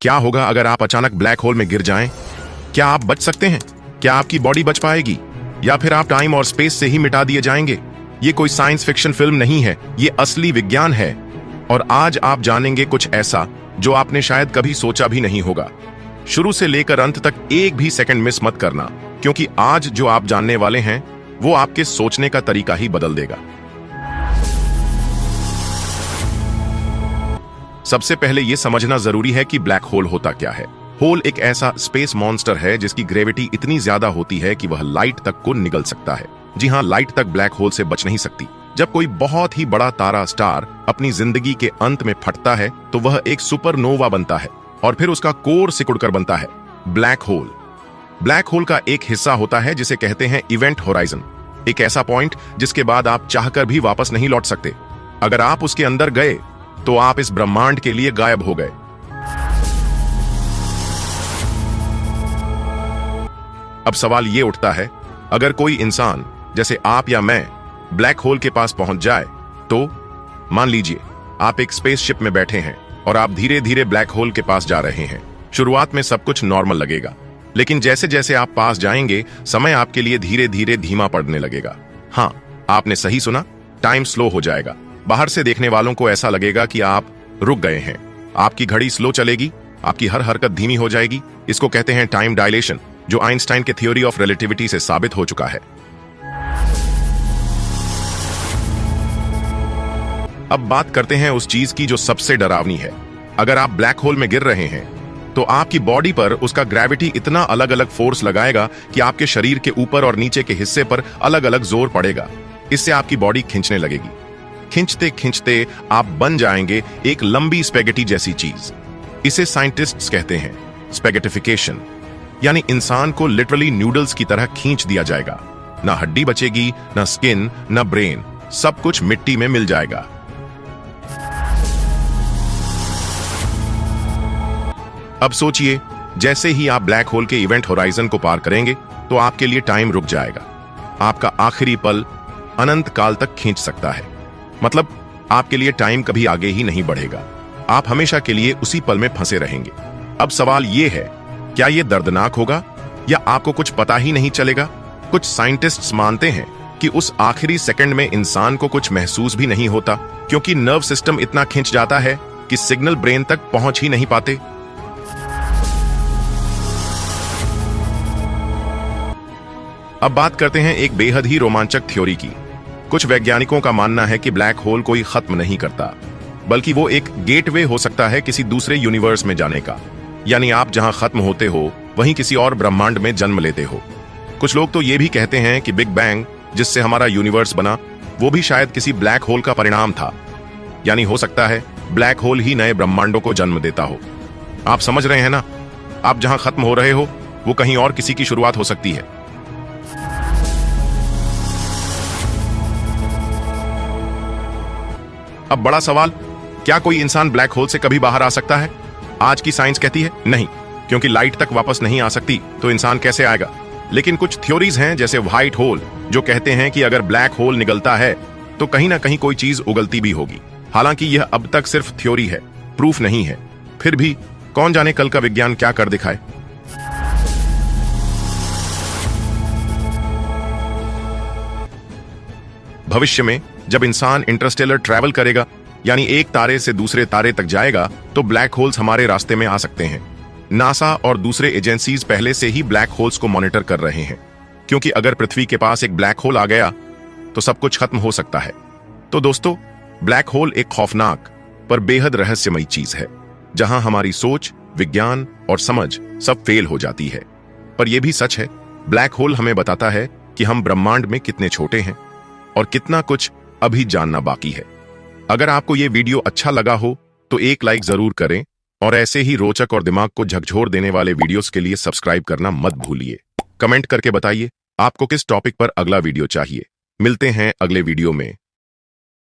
क्या होगा अगर आप अचानक ब्लैक होल में गिर जाएं? क्या आप बच सकते हैं? क्या आपकी बॉडी बच पाएगी, या फिर आप टाइम और स्पेस से ही मिटा दिए जाएंगे? ये कोई साइंस फिक्शन फिल्म नहीं है, ये असली विज्ञान है। और आज आप जानेंगे कुछ ऐसा जो आपने शायद कभी सोचा भी नहीं होगा। शुरू से लेकर अंत तक एक भी सेकंड मिस मत करना, क्योंकि आज जो आप जानने वाले हैं वो आपके सोचने का तरीका ही बदल देगा। सबसे पहले यह समझना जरूरी है कि ब्लैक होल होता क्या है। होल एक ऐसा स्पेस मॉन्स्टर है जिसकी ग्रेविटी इतनी ज्यादा होती है कि वह लाइट तक को निगल सकता है। जी हाँ, लाइट तक ब्लैक होल से बच नहीं सकती। जब कोई बहुत ही बड़ा तारा स्टार अपनी जिंदगी के अंत में फटता है तो वह एक सुपरनोवा बनता है और फिर उसका कोर सिकुड़कर बनता है ब्लैक होल। ब्लैक होल का एक हिस्सा होता है जिसे कहते हैं इवेंट होराइजन, एक ऐसा पॉइंट जिसके बाद आप चाहकर भी वापस नहीं लौट सकते। अगर आप उसके अंदर गए तो आप इस ब्रह्मांड के लिए गायब हो गए। अब सवाल यह उठता है, अगर कोई इंसान जैसे आप या मैं ब्लैक होल के पास पहुंच जाए तो मान लीजिए आप एक स्पेसशिप में बैठे हैं और आप धीरे धीरे ब्लैक होल के पास जा रहे हैं। शुरुआत में सब कुछ नॉर्मल लगेगा, लेकिन जैसे जैसे आप पास जाएंगे समय आपके लिए धीरे धीरे धीमा पड़ने लगेगा। हाँ, आपने सही सुना, टाइम स्लो हो जाएगा। बाहर से देखने वालों को ऐसा लगेगा कि आप रुक गए हैं। आपकी घड़ी स्लो चलेगी, आपकी हर हरकत धीमी हो जाएगी। इसको कहते हैं टाइम डायलेशन, जो आइंस्टाइन के थ्योरी ऑफ रिलेटिविटी से साबित हो चुका है। अब बात करते हैं उस चीज की जो सबसे डरावनी है। अगर आप ब्लैक होल में गिर रहे हैं तो आपकी बॉडी पर उसका ग्रेविटी इतना अलग अलग फोर्स लगाएगा कि आपके शरीर के ऊपर और नीचे के हिस्से पर अलग अलग जोर पड़ेगा। इससे आपकी बॉडी खींचने लगेगी। खींचते खींचते आप बन जाएंगे एक लंबी स्पेगेटी जैसी चीज। इसे साइंटिस्ट्स कहते हैं स्पेगेटिफिकेशन, यानी इंसान को लिटरली नूडल्स की तरह खींच दिया जाएगा। ना हड्डी बचेगी, ना स्किन, ना ब्रेन, सब कुछ मिट्टी में मिल जाएगा। अब सोचिए, जैसे ही आप ब्लैक होल के इवेंट होराइजन को पार करेंगे तो आपके लिए टाइम रुक जाएगा। आपका आखिरी पल अनंत काल तक खींच सकता है। मतलब आपके लिए टाइम कभी आगे ही नहीं बढ़ेगा। आप हमेशा के लिए उसी पल में फंसे रहेंगे। अब सवाल यह है, क्या यह दर्दनाक होगा या आपको कुछ पता ही नहीं चलेगा? कुछ साइंटिस्ट्स मानते हैं कि उस आखिरी सेकंड में इंसान को कुछ महसूस भी नहीं होता, क्योंकि नर्व सिस्टम इतना खिंच जाता है कि सिग्नल ब्रेन तक पहुंच ही नहीं पाते। अब बात करते हैं एक बेहद ही रोमांचक थ्योरी की। कुछ वैज्ञानिकों का मानना है कि ब्लैक होल कोई खत्म नहीं करता, बल्कि वो एक गेटवे हो सकता है किसी दूसरे यूनिवर्स में जाने का। यानी आप जहां खत्म होते हो वहीं किसी और ब्रह्मांड में जन्म लेते हो। कुछ लोग तो ये भी कहते हैं कि बिग बैंग, जिससे हमारा यूनिवर्स बना, वो भी शायद किसी ब्लैक होल का परिणाम था। यानी हो सकता है ब्लैक होल ही नए ब्रह्मांडों को जन्म देता हो। आप समझ रहे हैं ना? आप जहां खत्म हो रहे हो वो कहीं और किसी की शुरुआत हो सकती है। अब बड़ा सवाल, क्या कोई इंसान ब्लैक होल से कभी बाहर आ सकता है? आज की साइंस कहती है नहीं, क्योंकि लाइट तक वापस नहीं आ सकती तो इंसान कैसे आएगा। लेकिन कुछ थ्योरीज हैं जैसे व्हाइट होल, जो कहते हैं कि अगर ब्लैक होल निगलता है तो कहीं ना कहीं कोई चीज उगलती भी होगी। हालांकि यह अब तक सिर्फ थ्योरी है, प्रूफ नहीं है। फिर भी कौन जाने कल का विज्ञान क्या कर दिखाए। भविष्य में जब इंसान इंटरस्टेलर ट्रैवल करेगा, यानी एक तारे से दूसरे तारे तक जाएगा, तो ब्लैक होल्स हमारे रास्ते में आ सकते हैं। नासा और दूसरे एजेंसीज पहले से ही ब्लैक होल्स को मॉनिटर कर रहे हैं, क्योंकि अगर पृथ्वी के पास एक ब्लैक होल आ गया तो सब कुछ खत्म हो सकता है। तो दोस्तों, ब्लैक होल एक खौफनाक पर बेहद रहस्यमयी चीज है, जहां हमारी सोच, विज्ञान और समझ सब फेल हो जाती है। पर यह भी सच है, ब्लैक होल हमें बताता है कि हम ब्रह्मांड में कितने छोटे हैं और कितना कुछ अभी जानना बाकी है। अगर आपको यह वीडियो अच्छा लगा हो तो एक लाइक जरूर करें, और ऐसे ही रोचक और दिमाग को झकझोर देने वाले वीडियोस के लिए सब्सक्राइब करना मत भूलिए। कमेंट करके बताइए आपको किस टॉपिक पर अगला वीडियो चाहिए। मिलते हैं अगले वीडियो में।